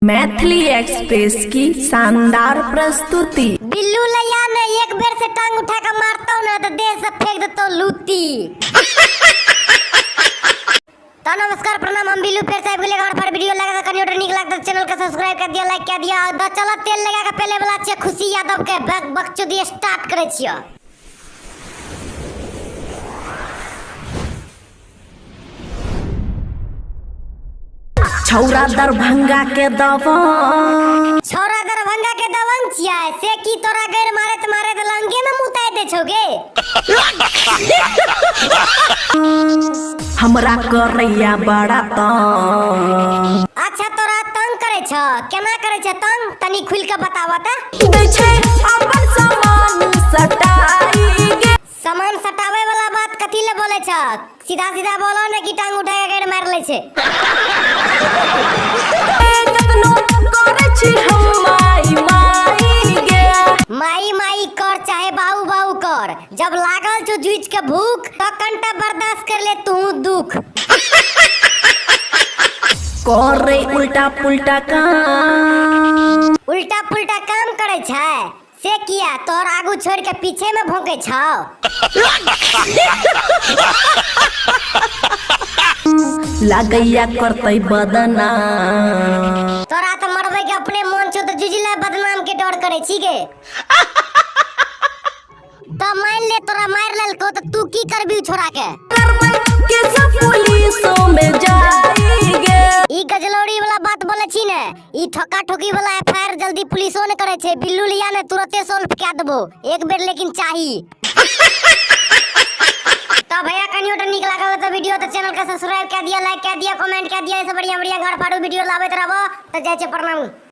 Maithili express की शानदार प्रस्तुति। बिल्लू लैया ने एक बेर से टांग उठा के मारता ना तो देह से फेंक देता लूटी। तो नमस्कार प्रणाम, हम बिल्लू फिर से अगले घर पर वीडियो लगा तो कन्योटर निक लगता चैनल को सब्सक्राइब कर दिया, लाइक कर दिया। द चलो तेल लगा के पहले वाला छे खुशी यादव के बकचोदी स्टार्ट करे छियो। छौरा दरभंगा के दबंग, छौरा दरभंगा के दबंग छिया से की तोरा गैर मारे तो लंगे में मुताय दे छोगे। हमरा करैया बड़ा तंग। अच्छा तोरा तंग करे छ, केना करे छ तंग तनी खुल के बतावा त। दै छै अपन सामान सटाई गे। सामान सटावे वाला बात कथी ले बोले छ? सीधा सीधा बोलो ने कि टांग उठा के गैर मार ले छे। कतनो करे छी हम माई गे। माई कर चाहे बाऊ बाऊ कर, जब लागल जो जुइच के भूख तो कंटा बर्दाश्त कर ले तू दुख। करे उल्टा पुल्टा काम, उल्टा पुल्टा काम करे छै से किया तोर आगू छोड़ के पीछे में भौंके छौ। लागैया करतै बदना। तोरा तो मरबे के अपने मन छौ तो जुजिला बदनाम के डर करे छी गे। तो मान ले तोरा मार लेलको तो तू की करबी छोरा के? के सब पुलिसों में जाई गे। ई गजलौड़ी वाला बात बोले छी ने, ई ठोका ठोकी वाला एफआईआर जल्दी पुलिसो ने करे छे। बिल्लू लिया ने तुरंते सॉल्व कर देबो एक बेर, लेकिन चाही। तो भैया कन्योटर निक लागल तो वीडियो तो चैनल का सब्सक्राइब कर दिया, लाइक कर दिया, कमेंट कर दिया। ऐसे बढ़िया बढ़िया घर फाड़ू वीडियो लावत रहबो। तो जय छे प्रणाम।